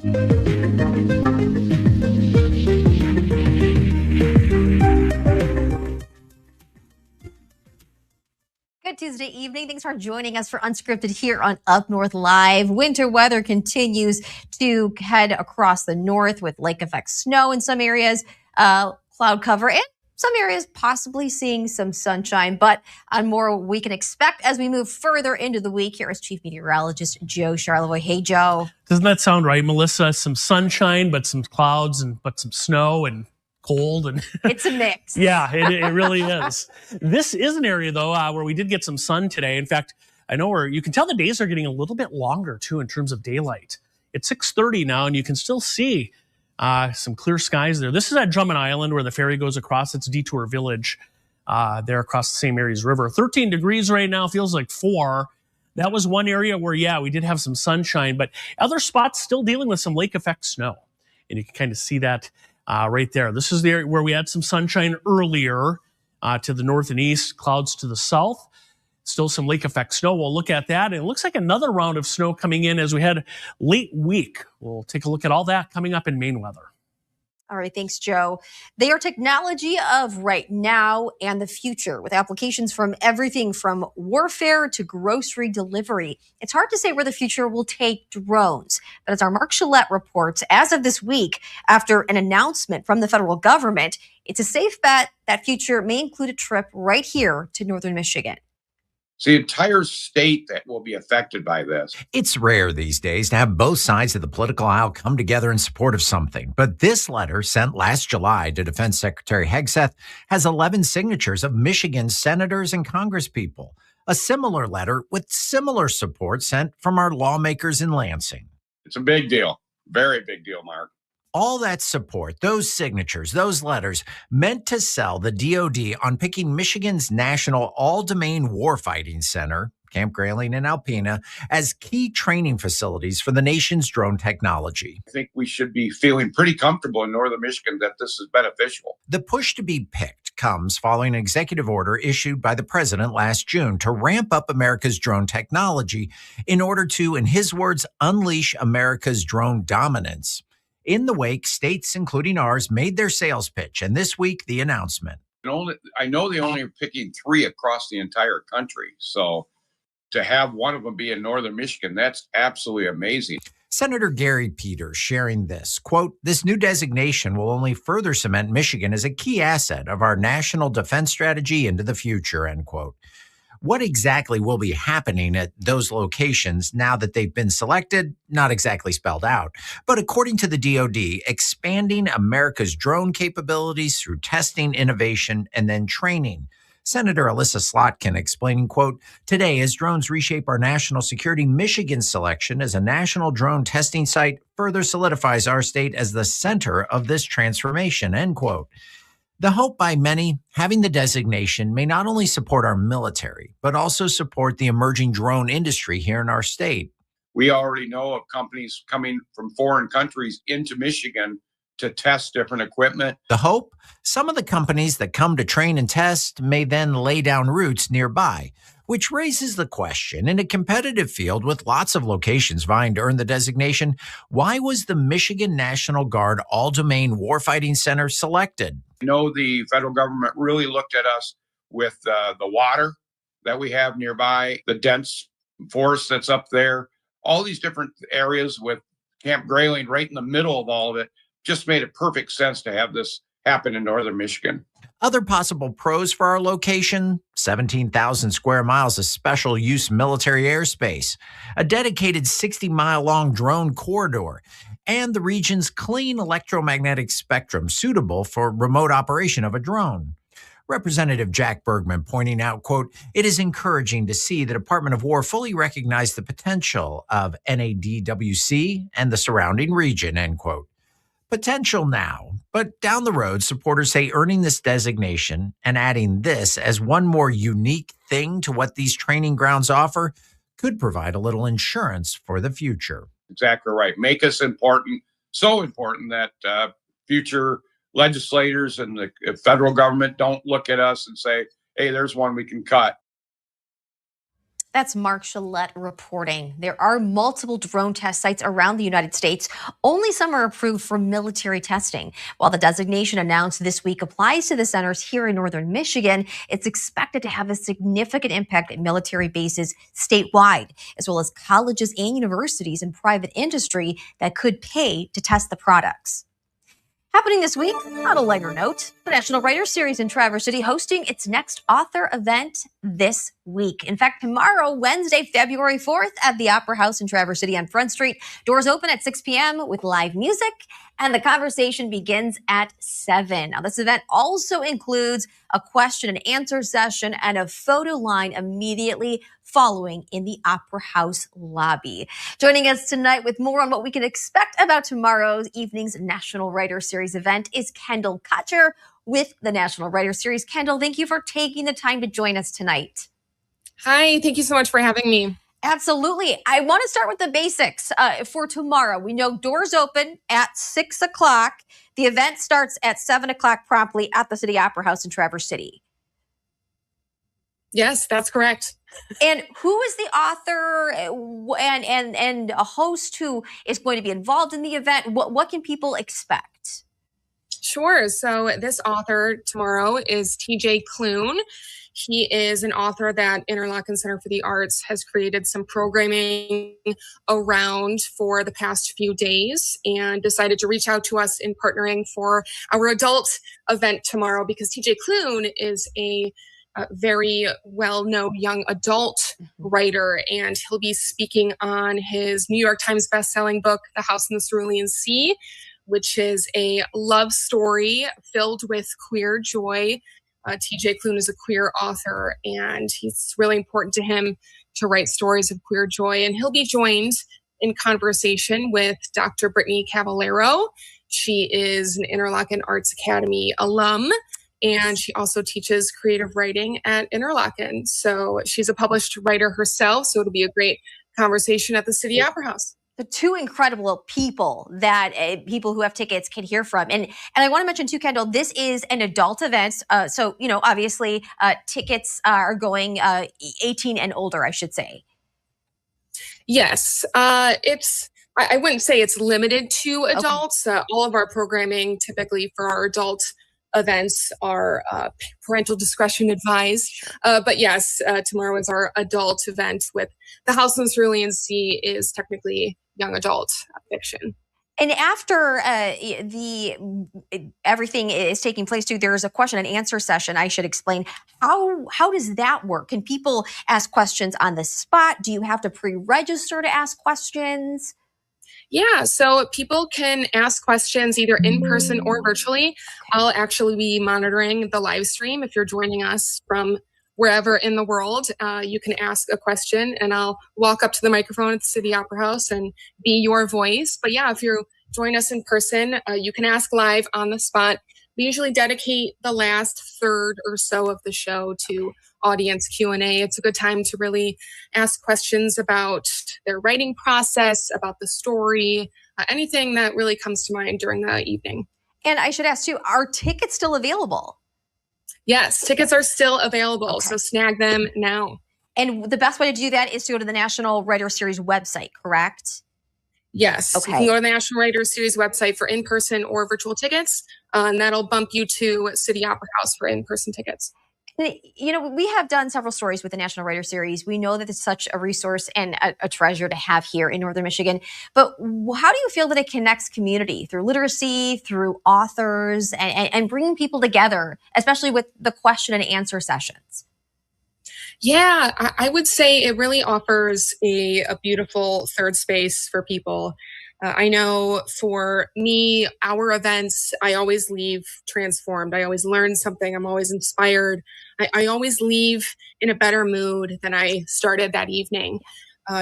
Good Tuesday evening. Thanks for joining us for Unscripted here on Up North Live. Winter weather continues to head across the north with lake effect snow in some areas, cloud cover, and some areas possibly seeing some sunshine. But on more we can expect as we move further into the week. Here is Chief Meteorologist Joe Charlevoix. Hey, Joe. Doesn't that sound right, Melissa? Some sunshine, but some clouds but some snow and cold, and it's a mix. Yeah, it really is. This is an area though where we did get some sun today. In fact, I know where you can tell the days are getting a little bit longer too in terms of daylight. It's 6:30 now, and you can still see some clear skies there. This is at Drummond Island where the ferry goes across. It's Detour Village there across the St. Mary's River. 13 degrees right now, feels like 4. That was one area where, yeah, we did have some sunshine, but other spots still dealing with some lake effect snow. And you can kind of see that right there. This is the area where we had some sunshine earlier to the north and east, clouds to the south. Still some lake effect snow. We'll look at that. And it looks like another round of snow coming in as we head late week. We'll take a look at all that coming up in Maine weather. All right, thanks, Joe. They are technology of right now and the future, with applications from everything from warfare to grocery delivery. It's hard to say where the future will take drones, but as our Mark Gillette reports, as of this week, after an announcement from the federal government, it's a safe bet that future may include a trip right here to northern Michigan. It's the entire state that will be affected by this. It's rare these days to have both sides of the political aisle come together in support of something. But this letter, sent last July to Defense Secretary Hegseth, has 11 signatures of Michigan senators and congresspeople. A similar letter with similar support sent from our lawmakers in Lansing. It's a big deal. Very big deal, Mark. All that support, those signatures, those letters, meant to sell the DoD on picking Michigan's National All-Domain Warfighting Center, Camp Grayling and Alpena, as key training facilities for the nation's drone technology. I think we should be feeling pretty comfortable in northern Michigan that this is beneficial. The push to be picked comes following an executive order issued by the president last June to ramp up America's drone technology in order to, in his words, unleash America's drone dominance. In the wake, states, including ours, made their sales pitch, and this week, the announcement. I know they only are picking 3 across the entire country, so to have one of them be in northern Michigan, that's absolutely amazing. Senator Gary Peters sharing this, quote, "This new designation will only further cement Michigan as a key asset of our national defense strategy into the future," end quote. What exactly will be happening at those locations now that they've been selected? Not exactly spelled out. But according to the DoD, expanding America's drone capabilities through testing, innovation, and then training. Senator Alyssa Slotkin explaining, quote, "Today, as drones reshape our national security, Michigan's selection as a national drone testing site further solidifies our state as the center of this transformation," end quote. The hope by many, having the designation may not only support our military, but also support the emerging drone industry here in our state. We already know of companies coming from foreign countries into Michigan to test different equipment. The hope? Some of the companies that come to train and test may then lay down roots nearby, which raises the question, in a competitive field with lots of locations vying to earn the designation, why was the Michigan National Guard All-Domain Warfighting Center selected? I know the federal government really looked at us with the water that we have nearby, the dense forest that's up there, all these different areas with Camp Grayling right in the middle of all of it. Just made it perfect sense to have this happen in northern Michigan. Other possible pros for our location: 17,000 square miles of special use military airspace, a dedicated 60-mile-long drone corridor, and the region's clean electromagnetic spectrum suitable for remote operation of a drone. Representative Jack Bergman pointing out, quote, "It is encouraging to see the Department of War fully recognize the potential of NADWC and the surrounding region," end quote. Potential now, but down the road, supporters say earning this designation and adding this as one more unique thing to what these training grounds offer could provide a little insurance for the future. Exactly right. Make us important, so important that future legislators and the federal government don't look at us and say, hey, there's one we can cut. That's Mark Gillette reporting. There are multiple drone test sites around the United States. Only some are approved for military testing. While the designation announced this week applies to the centers here in northern Michigan, it's expected to have a significant impact at military bases statewide, as well as colleges and universities and private industry that could pay to test the products. Happening this week, on a lighter note, the National Writers Series in Traverse City hosting its next author event this week. In fact, tomorrow, Wednesday, February 4th, at the Opera House in Traverse City on Front Street. Doors open at 6 p.m. with live music, and the conversation begins at 7. Now, this event also includes a question and answer session and a photo line immediately following in the Opera House lobby. Joining us tonight with more on what we can expect about tomorrow's evening's National Writers Series event is Kendall Kutcher with the National Writers Series. Kendall, thank you for taking the time to join us tonight. Hi, thank you so much for having me. Absolutely. I want to start with the basics for tomorrow. We know doors open at 6 o'clock. The event starts at 7 o'clock promptly at the City Opera House in Traverse City. Yes, that's correct. And who is the author and a host who is going to be involved in the event? What can people expect? Sure. So this author tomorrow is TJ Clune. He is an author that Interlochen Center for the Arts has created some programming around for the past few days and decided to reach out to us in partnering for our adult event tomorrow because TJ Clune is a very well-known young adult writer, and he'll be speaking on his New York Times bestselling book, The House in the Cerulean Sea, which is a love story filled with queer joy. TJ Clune is a queer author, and it's really important to him to write stories of queer joy. And he'll be joined in conversation with Dr. Brittany Cavallero. She is an Interlochen Arts Academy alum, and she also teaches creative writing at Interlochen. So she's a published writer herself, so it'll be a great conversation at the City Opera House. The two incredible people that people who have tickets can hear from. And I want to mention too, Kendall, this is an adult event. So, obviously tickets are going 18 and older, I should say. Yes, I wouldn't say it's limited to adults. Okay. All of our programming typically for our adult events are parental discretion advised. But yes, tomorrow is our adult event with The House in the Cerulean Sea is technically young adult fiction. And after everything is taking place too, there is a question and answer session. I should explain how does that work? Can people ask questions on the spot? Do you have to pre-register to ask questions? Yeah, so people can ask questions either in person or virtually. I'll actually be monitoring the live stream. If you're joining us from wherever in the world, you can ask a question and I'll walk up to the microphone at the City Opera House and be your voice. But yeah, if you join us in person, you can ask live on the spot. We usually dedicate the last third or so of the show to audience Q&A. It's a good time to really ask questions about their writing process, about the story, anything that really comes to mind during the evening. And I should ask too, are tickets still available? Yes, tickets are still available, okay. So snag them now. And the best way to do that is to go to the National Writers Series website, correct? Yes. Okay. You can go to the National Writers Series website for in-person or virtual tickets, and that'll bump you to City Opera House for in-person tickets. We have done several stories with the National Writers Series. We know that it's such a resource and a treasure to have here in Northern Michigan. But how do you feel that it connects community through literacy, through authors, and bringing people together, especially with the question and answer sessions? Yeah, I would say it really offers a beautiful third space for people. I know for me, our events, I always leave transformed. I always learn something. I'm always inspired. I always leave in a better mood than I started that evening.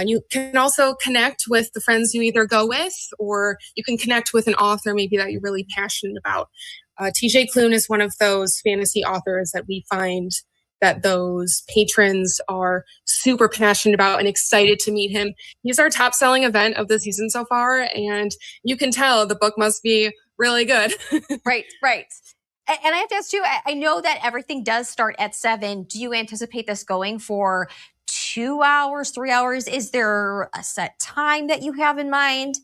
You can also connect with the friends you either go with, or you can connect with an author maybe that you're really passionate about. TJ Clune is one of those fantasy authors that we find that those patrons are super passionate about and excited to meet him. He's our top selling event of the season so far, and you can tell the book must be really good. Right. And I have to ask too, I know that everything does start at 7. Do you anticipate this going for 2 hours, 3 hours? Is there a set time that you have in mind?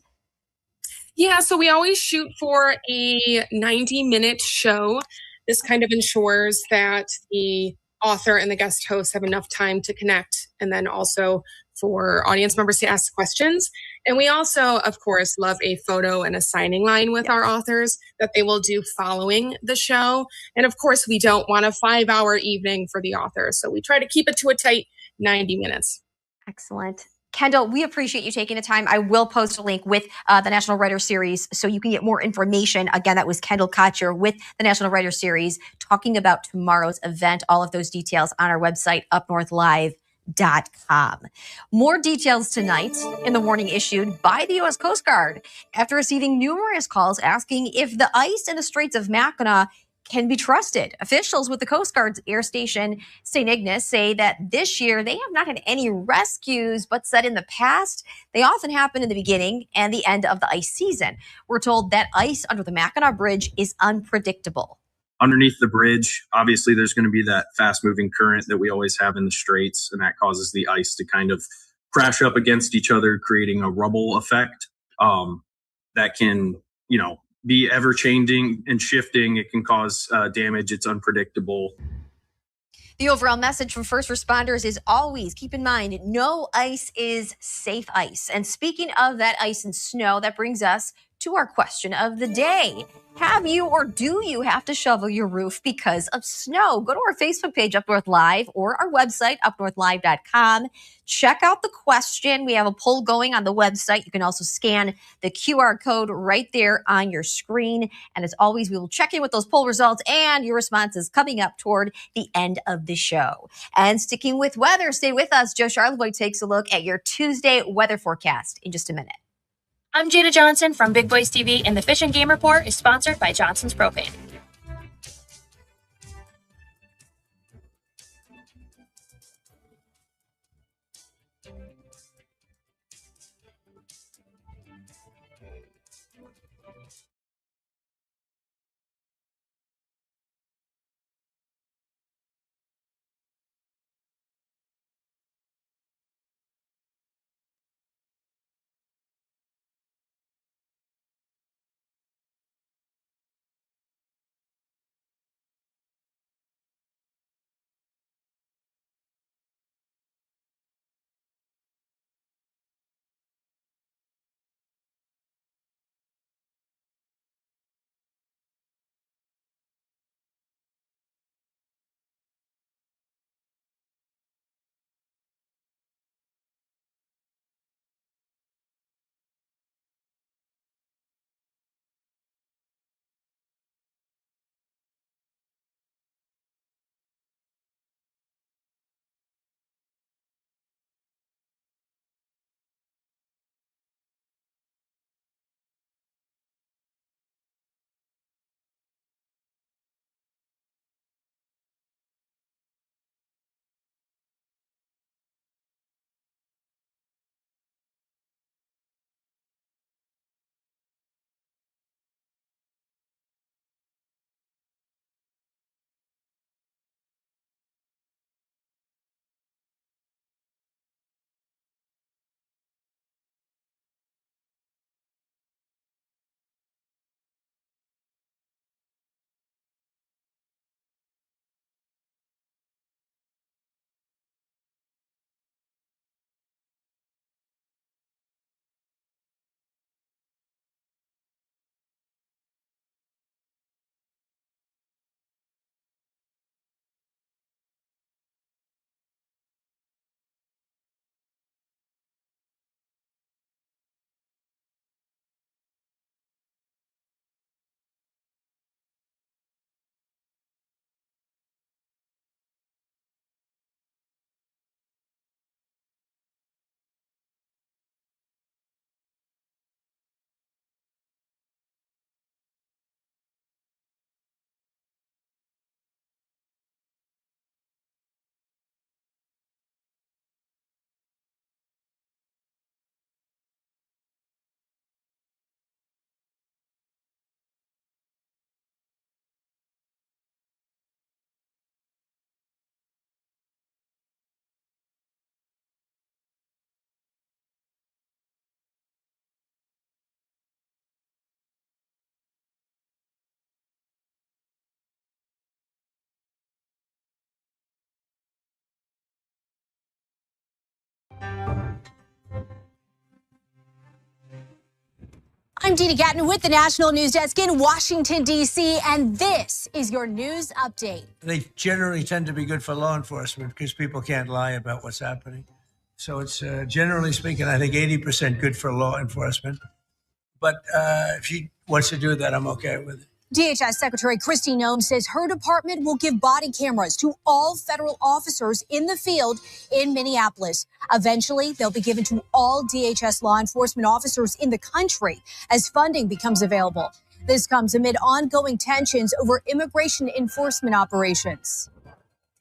Yeah, so we always shoot for a 90-minute show. This kind of ensures that the author and the guest host have enough time to connect, and then also for audience members to ask questions. And we also, of course, love a photo and a signing line with our authors that they will do following the show. And of course, we don't want a 5-hour evening for the author. So we try to keep it to a tight 90 minutes. Excellent. Kendall, we appreciate you taking the time. I will post a link with the National Writer Series so you can get more information. Again, that was Kendall Kotcher with the National Writer Series talking about tomorrow's event. All of those details on our website, UpNorthLive.com. More details tonight in the warning issued by the U.S. Coast Guard after receiving numerous calls asking if the ice in the Straits of Mackinac can be trusted. Officials with the Coast Guard's air station, St. Ignace, say that this year they have not had any rescues, but said in the past they often happen in the beginning and the end of the ice season. We're told that ice under the Mackinac Bridge is unpredictable. Underneath the bridge, obviously, there's going to be that fast-moving current that we always have in the straits, and that causes the ice to kind of crash up against each other, creating a rubble effect that can, be ever-changing and shifting. It can cause damage. It's unpredictable. The overall message from first responders is always keep in mind, no ice is safe ice. And speaking of that ice and snow, that brings us to our question of the day. Have you or do you have to shovel your roof because of snow? Go to our Facebook page, Up North Live, or our website, UpNorthLive.com. Check out the question. We have a poll going on the website. You can also scan the QR code right there on your screen. And as always, we will check in with those poll results and your responses coming up toward the end of the show. And sticking with weather, stay with us. Joe Charleboy takes a look at your Tuesday weather forecast in just a minute. I'm Jada Johnson from Big Boys TV, and the Fish and Game Report is sponsored by Johnson's Propane. I'm Dina Gatton with the National News Desk in Washington, D.C., and this is your news update. They generally tend to be good for law enforcement because people can't lie about what's happening. So it's generally speaking, I think 80% good for law enforcement. But if she wants to do that, I'm okay with it. DHS Secretary Kristi Noem says her department will give body cameras to all federal officers in the field in Minneapolis. Eventually, they'll be given to all DHS law enforcement officers in the country as funding becomes available. This comes amid ongoing tensions over immigration enforcement operations.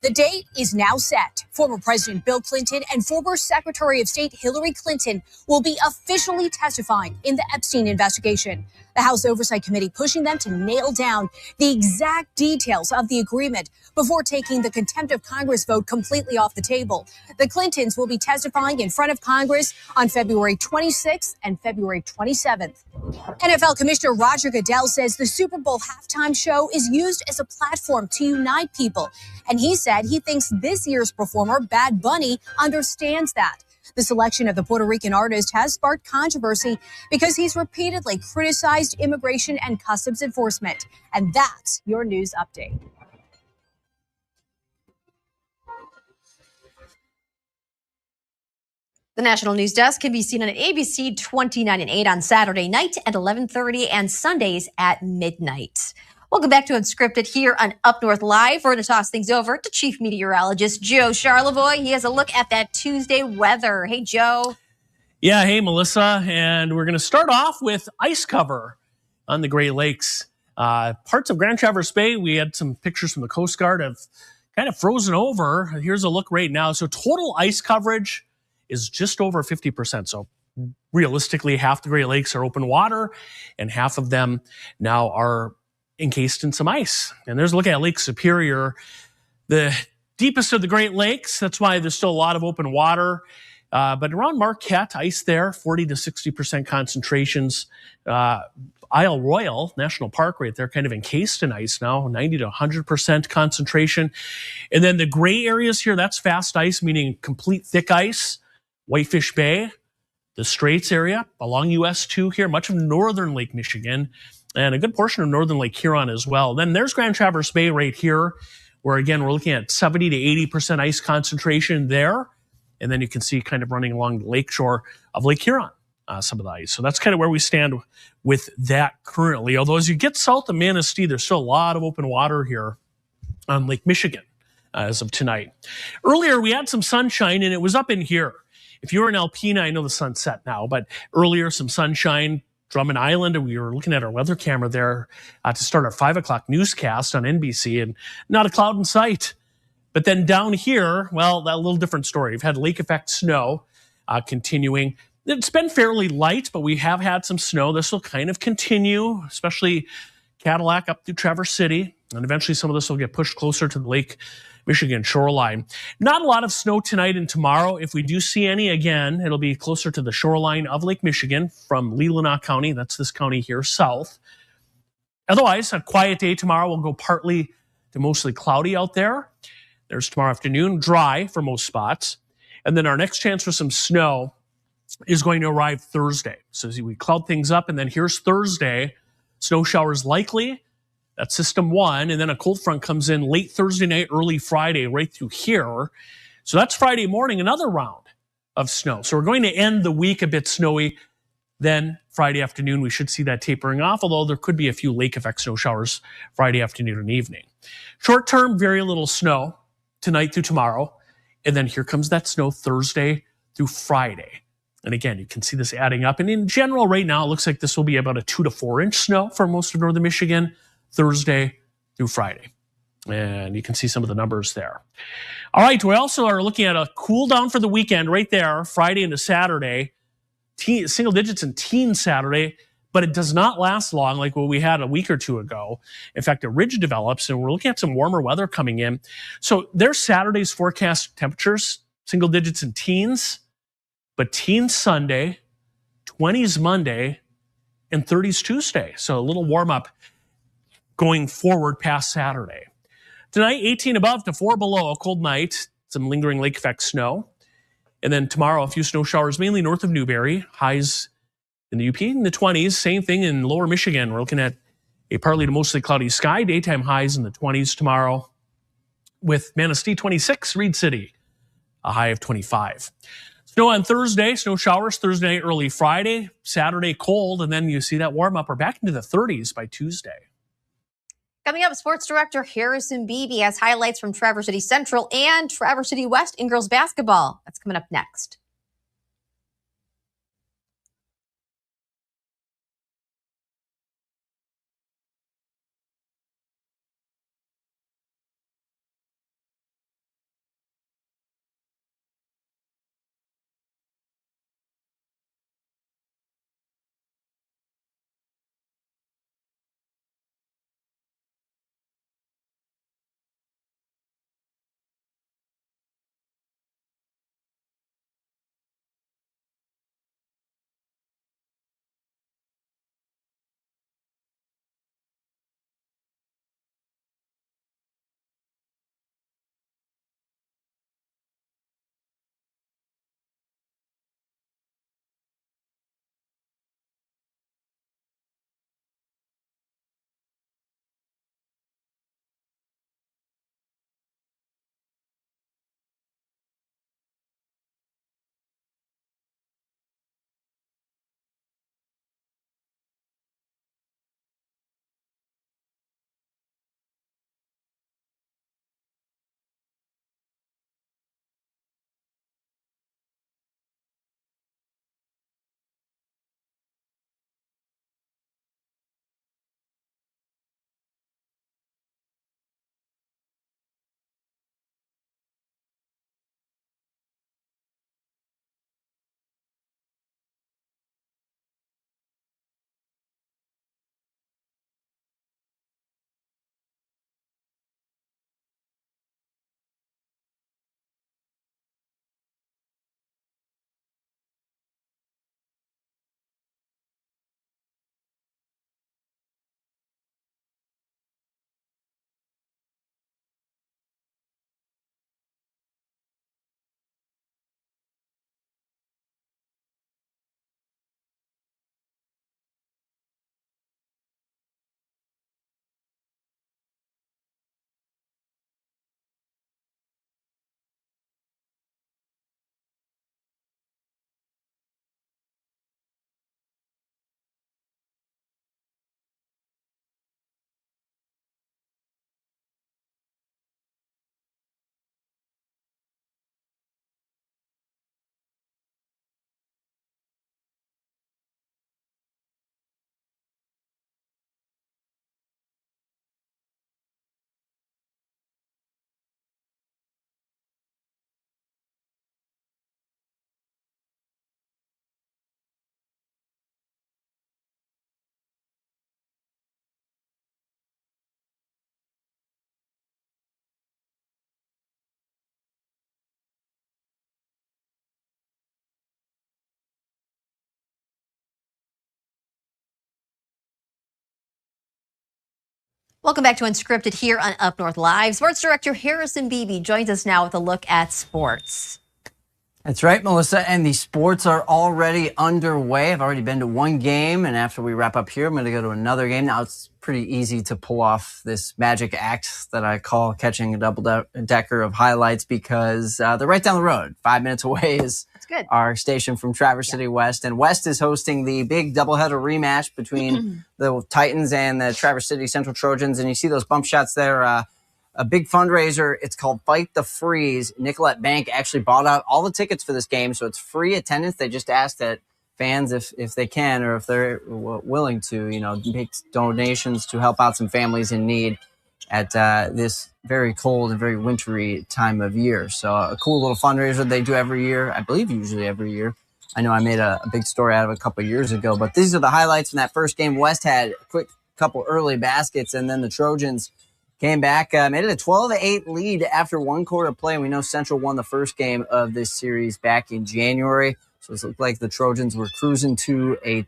The date is now set. Former President Bill Clinton and former Secretary of State Hillary Clinton will be officially testifying in the Epstein investigation. The House Oversight Committee pushing them to nail down the exact details of the agreement before taking the contempt of Congress vote completely off the table. The Clintons will be testifying in front of Congress on February 26th and February 27th. NFL Commissioner Roger Goodell says the Super Bowl halftime show is used as a platform to unite people. And he said he thinks this year's performer, Bad Bunny, understands that. The selection of the Puerto Rican artist has sparked controversy because he's repeatedly criticized immigration and customs enforcement. And that's your news update. The National News Desk can be seen on ABC 29 and 8 on Saturday night at 11:30 and Sundays at midnight. Welcome back to Unscripted here on Up North Live. We're going to toss things over to Chief Meteorologist Joe Charlevoix. He has a look at that Tuesday weather. Hey, Joe. Yeah, hey, Melissa. And we're going to start off with ice cover on the Great Lakes. Parts of Grand Traverse Bay, we had some pictures from the Coast Guard have kind of frozen over. Here's a look right now. So total ice coverage is just over 50%. So realistically, half the Great Lakes are open water and half of them now are encased in some ice. And there's a look at Lake Superior, the deepest of the Great Lakes. That's why there's still a lot of open water. But around Marquette, ice there, 40 to 60% concentrations. Isle Royal National Park right there, kind of encased in ice now, 90 to 100% concentration. And then the gray areas here, that's fast ice, meaning complete thick ice. Whitefish Bay, the Straits area, along US 2 here, much of northern Lake Michigan, and a good portion of northern Lake Huron as well. Then there's Grand Traverse Bay right here, where again, we're looking at 70 to 80% ice concentration there. And then you can see kind of running along the lakeshore of Lake Huron, some of the ice. So that's kind of where we stand with that currently. Although as you get south of Manistee, there's still a lot of open water here on Lake Michigan as of tonight. Earlier, we had some sunshine and it was up in here. If you're in Alpena, I know the sun's set now, but earlier some sunshine, Drummond Island, and we were looking at our weather camera there to start our 5 o'clock newscast on NBC, and not a cloud in sight. But then down here, well, that little different story. We've had lake effect snow continuing. It's been fairly light, but we have had some snow. This will kind of continue, especially Cadillac up through Traverse City, and eventually some of this will get pushed closer to the Lake Michigan shoreline. Not a lot of snow tonight and tomorrow. If we do see any again, it'll be closer to the shoreline of Lake Michigan from Leelanau County. That's this county here south. Otherwise, a quiet day tomorrow. We'll go partly to mostly cloudy out there. There's tomorrow afternoon, dry for most spots. And then our next chance for some snow is going to arrive Thursday. So as we cloud things up, and then here's Thursday. Snow showers likely. That's system one. And then a cold front comes in late Thursday night, early Friday, right through here. So that's Friday morning, another round of snow. So we're going to end the week a bit snowy. Then Friday afternoon, we should see that tapering off, although there could be a few lake effect snow showers Friday afternoon and evening. Short term, very little snow tonight through tomorrow. And then here comes that snow Thursday through Friday. And again, you can see this adding up. And in general, right now, it looks like this will be about a 2 to 4 inch snow for most of northern Michigan, Thursday through Friday. And you can see some of the numbers there. All right, we also are looking at a cool down for the weekend right there, Friday into Saturday. Single digits and teen Saturday, but it does not last long like what we had a week or two ago. In fact, a ridge develops, and we're looking at some warmer weather coming in. So there's Saturday's forecast temperatures, single digits and teens, but teens Sunday, 20s Monday, and 30s Tuesday. So a little warm up going forward past Saturday. Tonight, 18 above to 4 below, a cold night, some lingering lake effect snow. And then tomorrow, a few snow showers, mainly north of Newberry, highs In the UP, in the 20s, same thing in lower Michigan. We're looking at a partly to mostly cloudy sky, daytime highs in the 20s tomorrow, with Manistee 26, Reed City, a high of 25. Snow on Thursday, snow showers Thursday, early Friday, Saturday cold, and then you see that warm up. We're back into the 30s by Tuesday. Coming up, sports director Harrison Beebe has highlights from Traverse City Central and Traverse City West in girls basketball. That's coming up next. Welcome back to Unscripted here on Up North Live. Sports director Harrison Beebe joins us now with a look at sports. That's right, Melissa, and the sports are already underway. I've already been to one game, and after we wrap up here, I'm going to go to another game. Now, it's pretty easy to pull off this magic act that I call catching a double-decker of highlights because they're right down the road. 5 minutes away is our station from Traverse City West, and West is hosting the big doubleheader rematch between the Titans and the Traverse City Central Trojans, and you see those bump shots there. A big fundraiser. It's called Fight the Freeze. Nicolette Bank actually bought out all the tickets for this game, so it's free attendance. They just asked that fans, if they can or if they're willing to, make donations to help out some families in need at this very cold and very wintry time of year. So a cool little fundraiser they do every year. I believe usually every year. I know I made a big story out of it a couple of years ago, but these are the highlights from that first game. West had a quick couple early baskets, and then the Trojans came back, made it a 12-8 lead after one quarter of play. And we know Central won the first game of this series back in January. So it looked like the Trojans were cruising to a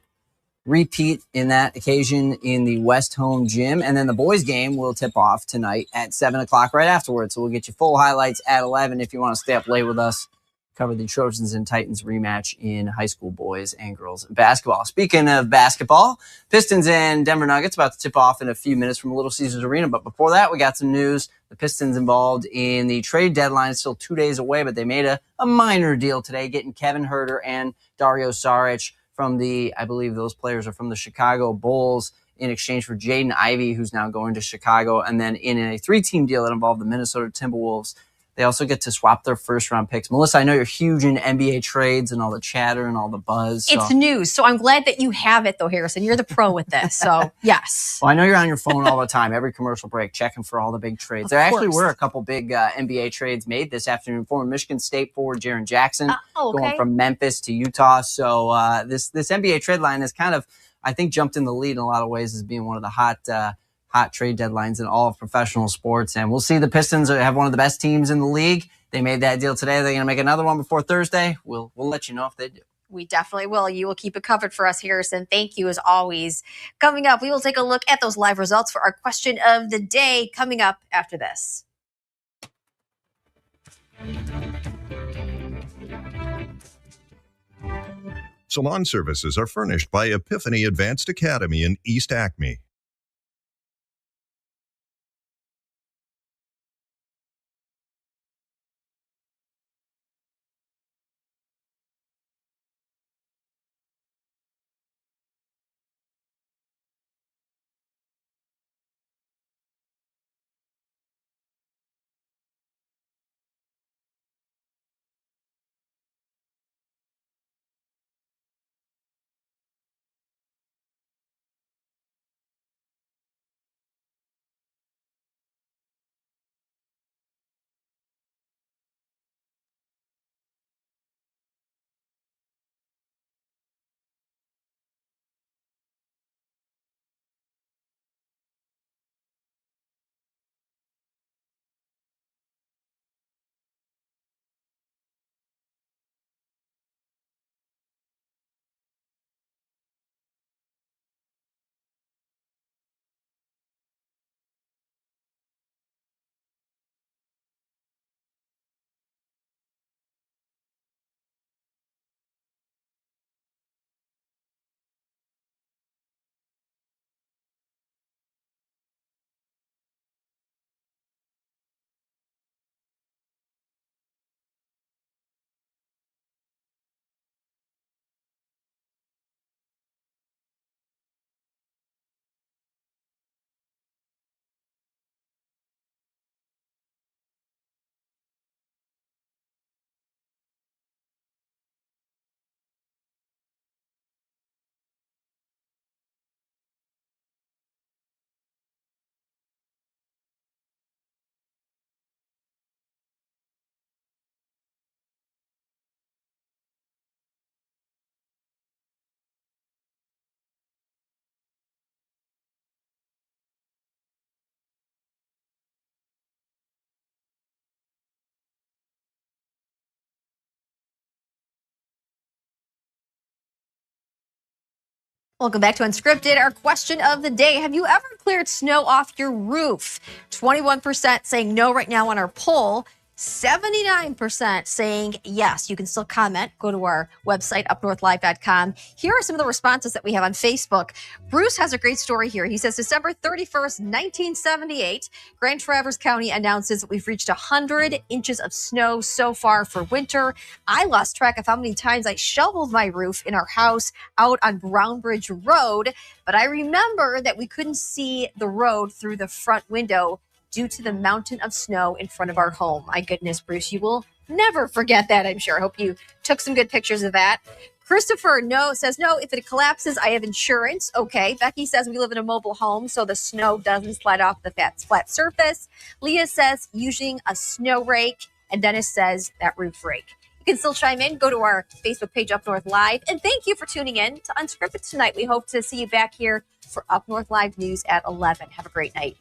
repeat in that occasion in the West home gym. And then the boys game will tip off tonight at 7 o'clock right afterwards. So we'll get you full highlights at 11 if you want to stay up late with us cover the Trojans and Titans rematch in high school boys and girls basketball. Speaking of basketball, Pistons and Denver Nuggets about to tip off in a few minutes from Little Caesars Arena. But before that, we got some news. The Pistons involved in the trade deadline. It's still 2 days away, but they made a minor deal today, getting Kevin Huerter and Dario Saric from I believe those players are from the Chicago Bulls, in exchange for Jaden Ivey, who's now going to Chicago. And then in a 3-team deal that involved the Minnesota Timberwolves, they also get to swap their first-round picks. Melissa, I know you're huge in NBA trades and all the chatter and all the buzz. It's news, so I'm glad that you have it, though, Harrison. You're the pro with this, so yes. Well, I know you're on your phone all the time, every commercial break, checking for all the big trades. There actually were a couple big NBA trades made this afternoon. Former Michigan State forward Jaren Jackson going from Memphis to Utah. So this NBA trade line is kind of, I think, jumped in the lead in a lot of ways as being one of the hot trade deadlines in all of professional sports. And we'll see. The Pistons have one of the best teams in the league. They made that deal today. They're going to make another one before Thursday. We'll let you know if they do. We definitely will. You will keep it covered for us, Harrison. Thank you, as always. Coming up, we will take a look at those live results for our question of the day coming up after this. Salon services are furnished by Epiphany Advanced Academy in East Acme. Welcome back to Unscripted. Our question of the day: have you ever cleared snow off your roof? 21% saying no right now on our poll. 79% saying yes. You can still comment. Go to our website, UpNorthLive.com. Here are some of the responses that we have on Facebook. Bruce has a great story here. He says, December 31st, 1978, Grand Traverse County announces that we've reached 100 inches of snow so far for winter. I lost track of how many times I shoveled my roof in our house out on Brownbridge Road, but I remember that we couldn't see the road through the front window due to the mountain of snow in front of our home. My goodness, Bruce, you will never forget that, I'm sure. I hope you took some good pictures of that. Christopher says no, if it collapses, I have insurance. Okay. Becky says we live in a mobile home, so the snow doesn't slide off the flat surface. Leah says using a snow rake. And Dennis says that roof rake. You can still chime in. Go to our Facebook page, Up North Live. And thank you for tuning in to Unscripted tonight. We hope to see you back here for Up North Live News at 11. Have a great night.